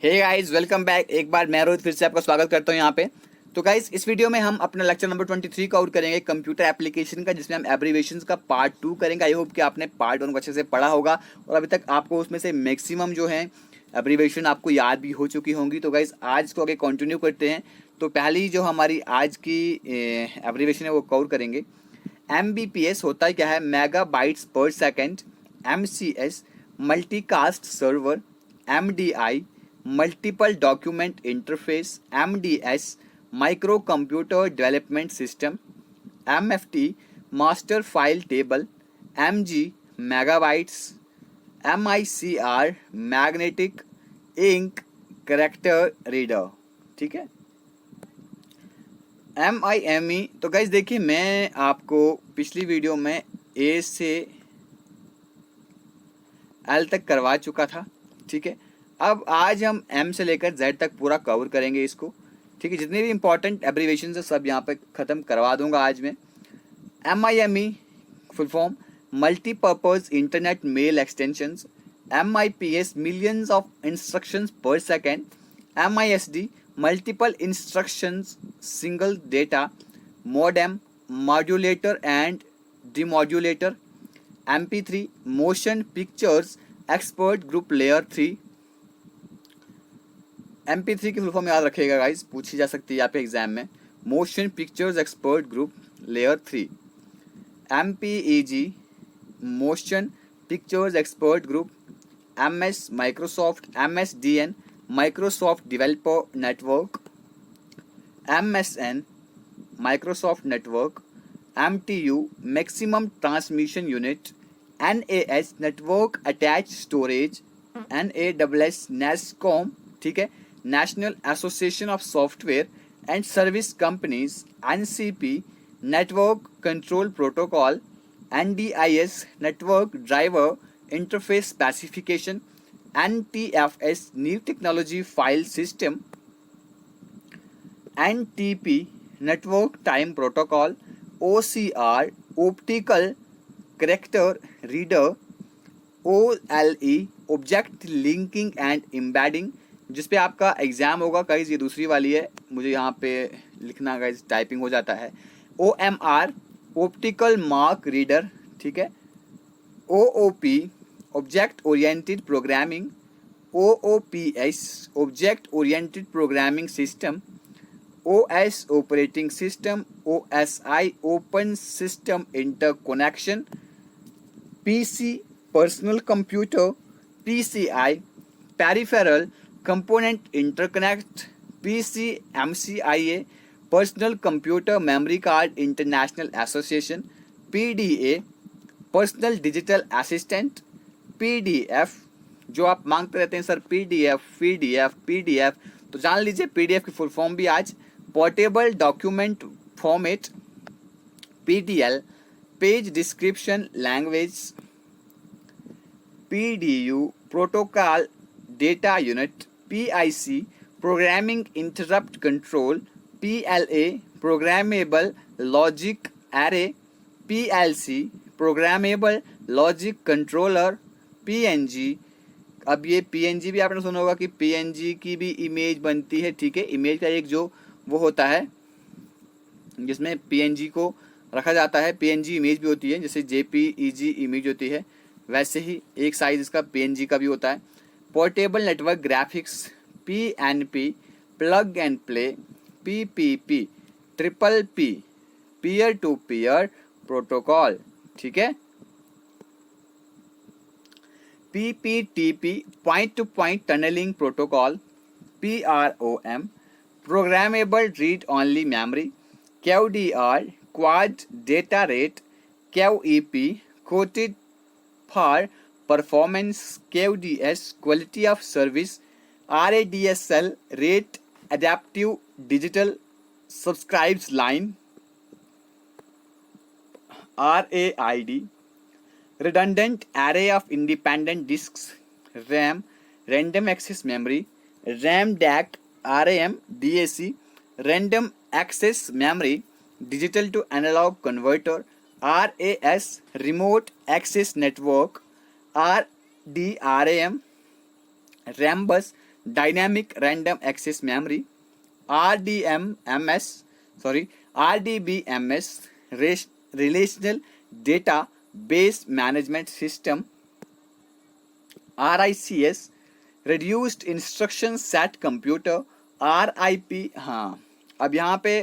Hey guys, welcome back. एक बार मैं रोहित फिर से आपका स्वागत करता हूं यहाँ पे। तो गाइस, इस वीडियो में हम अपना लेक्चर नंबर 23 का आउट करेंगे कंप्यूटर एप्लीकेशन का, जिसमें हम एब्रीविएशंस का पार्ट 2 करेंगे। आई होप कि आपने पार्ट 1 को अच्छे से पढ़ा होगा और अभी तक आपको उसमें से मैक्सिमम जो है एब्रीविएशन आपको याद भी हो चुकी होंगी। तो गाइस, आज को आगे कंटिन्यू करते हैं। तो पहली जो हमारी आज की एब्रीविएशन है वो कवर करेंगे। MBPS होता है क्या है? Megabytes per second. MCS multicast server. MDI multiple document interface. MDS micro computer development system. MFT master file table. MG megabytes. MICR magnetic ink character reader. ठीक है। MIME, तो गाइज देखिए, मैं आपको पिछली वीडियो में A से L तक करवा चुका था। ठीक है। अब आज हम M से लेकर Z तक पूरा कवर करेंगे इसको। ठीक है। जितने भी इंपॉर्टेंट एब्रीविएशन है सब यहाँ पे ख़त्म करवा दूंगा आज मैं। MIME full form multipurpose internet mail extensions. MIPS millions of instructions per second. MISD multiple instructions single data modem modulator and demodulator. MP3 motion pictures expert group layer 3। MP3 की फुल फॉर्म याद रखिएगा guys, पूछी जा सकती है यहाँ पे exam में। Motion pictures expert group layer 3। MPEG motion pictures expert group. MS Microsoft MSDN Microsoft developer network. MSN Microsoft network. MTU maximum transmission unit. NAS network attach storage. NASS NASCOM, ठीक है, national association of software and service companies. NCP network control protocol. NDIS network driver interface specification. NTFS new technology file system. NTP network time protocol. OCR optical character reader. OLE object linking and embedding, जिस पे आपका exam होगा guys. ये दूसरी वाली है, मुझे यहाँ पे लिखना गाइज टाइपिंग हो जाता है। OMR ऑप्टिकल मार्क रीडर, ठीक है। OOP object oriented programming. OOPS object oriented programming system. OS operating system. OSI open system interconnection. PC personal computer. PCI peripheral component interconnect. PCMCIA personal computer memory card international association. PDA personal digital assistant. PDF जो आप मांगते रहते हैं sir, PDF, तो जान लीजिए PDF की full form भी आज। Portable document format. PDL page description language. PDU protocol data unit. PIC programming interrupt control. PLA programmable logic array. PLC programmable logic controller. PNG, अब ये PNG भी आपने सुना होगा कि PNG की भी इमेज बनती है। ठीक है। इमेज का एक जो वो होता है जिसमें PNG को रखा जाता है, PNG इमेज भी होती है, जैसे JPEG इमेज होती है, वैसे ही एक साइज इसका PNG का भी होता है। Portable network graphics. PNP plug and play. PPP triple P peer to peer protocol, ठीक है। PPTP point to point tunnelling protocol. PROM programmable read only memory. QDR quad data rate. QEP quoted for performance. QDS quality of service. RADSL rate adaptive digital subscribes line. RAID redundant array of independent disks. RAM random access memory. RAM DAC RAM DAC random access memory digital to analog converter. RAS remote access network. RDRAM RAM bus dynamic random access memory, RDBMS, relational database management system, RICS, reduced instruction set computer, RIP। हाँ, अब यहाँ पे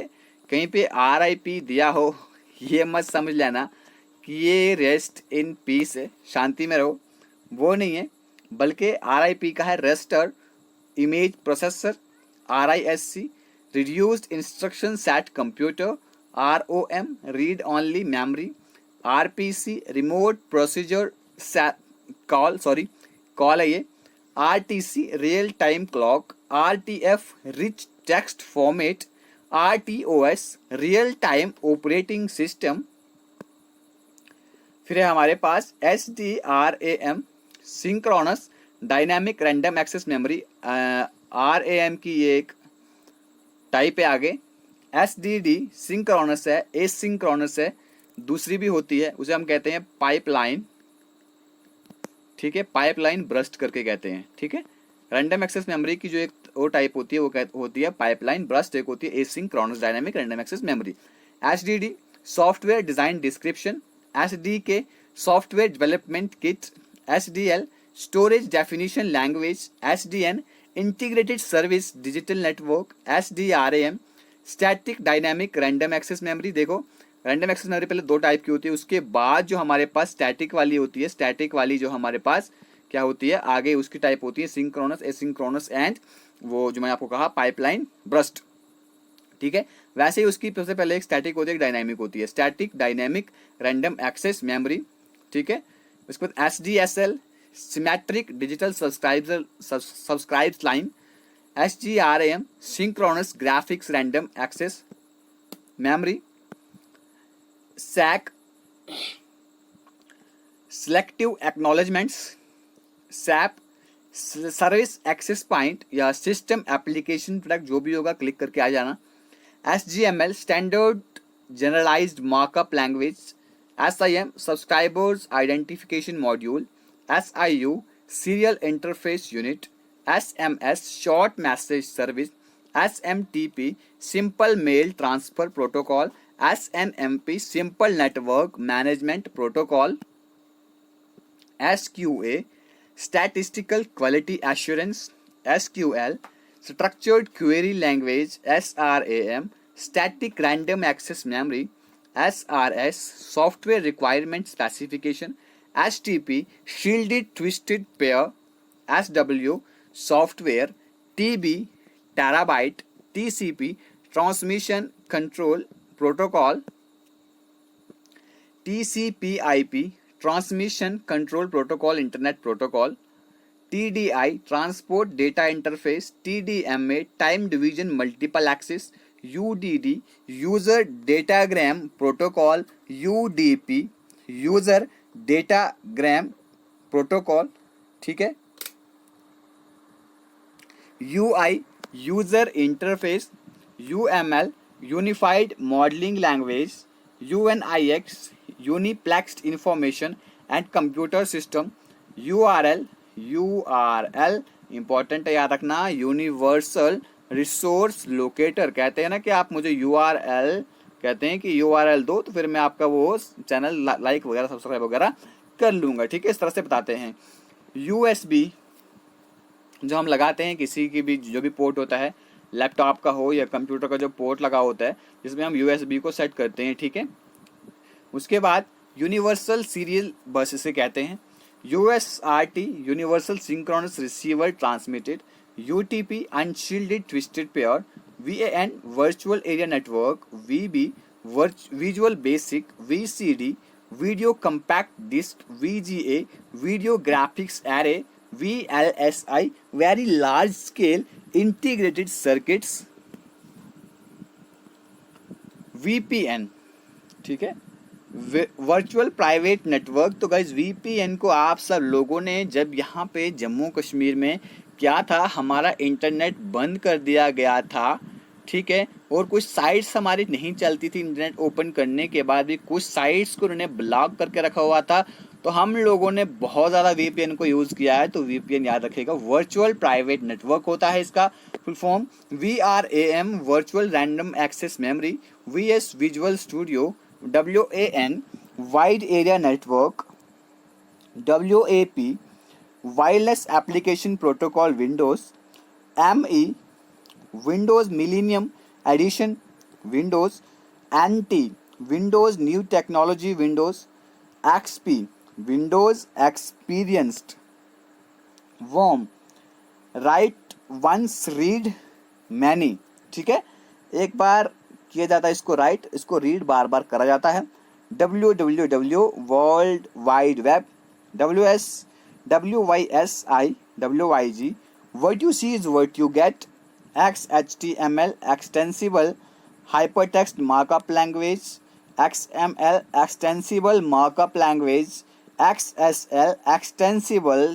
कहीं पे RIP दिया हो, ये मत समझ लेना कि ये रेस्ट इन पीस है, शांति में रहो, वो नहीं है, बल्कि RIP का है register image processor, RISC, reduced instruction set computer, ROM, read only memory, RPC, remote procedure call है ये, RTC, real time clock, RTF, rich text format, RTOS, real time operating system. फिर है हमारे पास SDRAM, synchronous dynamic random access memory, RAM की ये एक type है आगे। SDD सिंक्रोनस है, एसिंक्रोनस है, दूसरी भी होती है, उसे हम कहते हैं पाइपलाइन, ठीक है, पाइपलाइन ब्रस्ट करके कहते हैं, ठीक है। रैंडम एक्सेस मेमोरी की जो एक वो टाइप होती है वो होती है पाइपलाइन ब्रस्ट, एक होती है asynchronous dynamic random access memory. SDD software design description, SDK software development kit, SDL storage definition language, SDN integrated service digital network, SDRAM static dynamic random access memory. देखो random access memory पहले दो type की होती है, उसके बाद जो हमारे पास स्टैटिक वाली होती है, स्टैटिक वाली जो हमारे पास क्या होती है आगे उसकी टाइप होती है सिंक्रोनस, एसिंक्रोनस एंड वो जो मैंने आपको कहा पाइपलाइन ब्रस्ट, ठीक है। वैसे ही उसकी सबसे पहले एक स्टैटिक होती है, एक डायनामिक होती है, static dynamic random access memory, ठीक है। उसके बाद SDSL symmetric digital subscribes line, SGRAM synchronous graphics random access memory, SAC selective acknowledgements, SAP service access point या सिस्टम एप्लीकेशन प्रोडक्ट, जो भी होगा क्लिक करके आ जाना। SGML standard generalised markup language, SIM subscribers identification module, SIU serial interface unit, SMS short message service, SMTP simple mail transfer protocol, SNMP simple network management protocol, SQA statistical quality assurance, SQL structured query language, SRAM static random access memory, SRS software requirement specification, STP shielded twisted pair, SW software, TB terabyte, TCP transmission control protocol, TCP/IP transmission control protocol internet protocol, TDI transport data interface, TDMA time division multiple access, UDD user datagram protocol, UDP user datagram protocol, ठीक है। UI user interface, UML unified modelling language, UNIX uniplexed information and computer system, URL important है याद रखना, universal resource locator, कहते हैं ना कि आप मुझे URL कहते हैं कि URL दो तो फिर मैं आपका वो चैनल लाइक वगैरह सब्सक्राइब वगैरह कर लूँगा, ठीक है। इस तरह से बताते हैं। USB जो हम लगाते हैं किसी की भी जो भी पोर्ट होता है, लैपटॉप का हो या कंप्यूटर का जो पोर्ट लगा होता है जिसमें हम USB को सेट करते हैं, ठीक है। उसके बाद यूनिवर्सल सीरियल बस इसे कहते हैं, USRT universal synchronous receiver transmitted, UTP unshielded twisted pair, VAN virtual area network, VB visual basic, VCD video compact disc, VGA video graphics array, VLSI very large scale integrated circuits, VPN, ठीक है, virtual private network. तो guys VPN को आप सब लोगों ने जब यहाँ पे जम्मू कश्मीर में क्या था, हमारा इंटरनेट बंद कर दिया गया था, ठीक है, और कुछ साइट्स हमारी नहीं चलती थी, इंटरनेट ओपन करने के बाद भी कुछ साइट्स को उन्होंने ब्लॉक करके रखा हुआ था, तो हम लोगों ने बहुत ज़्यादा वीपीएन को यूज़ किया है, तो वीपीएन याद रखेगा, वर्चुअल प्राइवेट नेटवर्क होता है इसका full form. VRAM virtual random access memory, VS visual studio, WAN wide area network, WAP wireless application protocol Windows, ME Windows millennium edition Windows, NT Windows new technology Windows, XP Windows experienced, worm write once read many, ठीक है, एक बार किया जाता है इसको right, इसको read bar बार करा जाता है। WWW world wide web, WYSI WYG what you see is what you get, XHTML extensible hypertext markup language, XML extensible markup language, XSL extensible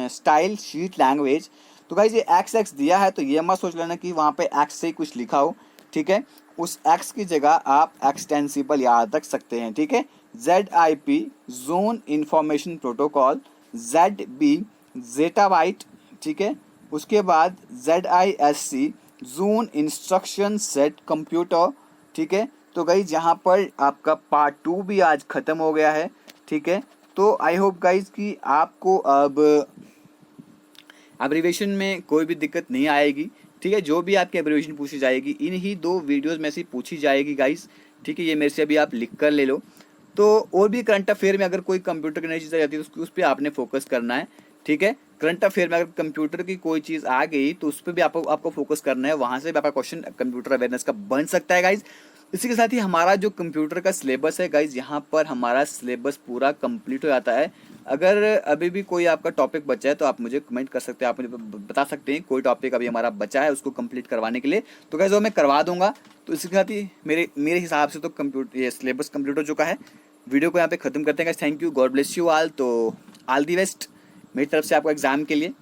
style sheet language. तो गाइज ये x दिया है, तो ये मत सोच लेना कि वहाँ पे एक्स से कुछ लिखा हो, ठीक है, उस एक्स की जगह आप एक्सटेंसिबल याद रख सकते हैं, ठीक है। ZIP zone information protocol, ZB zettabyte, ठीक है, उसके बाद ZISC zone instruction set computer, ठीक है। तो गाइज यहाँ पर आपका पार्ट 2 भी आज ख़त्म हो गया है, ठीक है। तो आई होप गाइज कि आपको अब एब्रीवेशन में कोई भी दिक्कत नहीं आएगी, ठीक है। जो भी आपकी एब्रीवेशन पूछी जाएगी इन्हीं 2 वीडियोस में से पूछी जाएगी गाइज, ठीक है। ये मेरे से अभी आप लिख कर ले लो। तो और भी करंट अफेयर में अगर कोई कंप्यूटर की नई चीज़ आ जाती है तो उस पर आपने फोकस करना है, ठीक है। करंट अफेयर में अगर कंप्यूटर की कोई चीज़ आ गई तो उस पर भी आपको फोकस करना है, वहाँ से भी आपका क्वेश्चन कंप्यूटर अवेयरनेस का बन सकता है गाइज। इसी के साथ ही हमारा जो कंप्यूटर का सिलेबस है गाइज, यहाँ पर हमारा सिलेबस पूरा कंप्लीट हो जाता है। अगर अभी भी कोई आपका टॉपिक बचा है तो आप मुझे कमेंट कर सकते हैं, आप मुझे बता सकते हैं कोई टॉपिक अभी हमारा बचा है उसको कंप्लीट करवाने के लिए, तो गाइज वो मैं करवा दूंगा। तो इसी के साथ ही मेरे हिसाब से तो कंप्यूटर ये सिलेबस कंप्लीट हो चुका है। वीडियो को यहाँ पे ख़त्म करते हैं guys. Thank you, God bless you all. तो ऑल दी बेस्ट मेरी तरफ से आपको एग्जाम के लिए।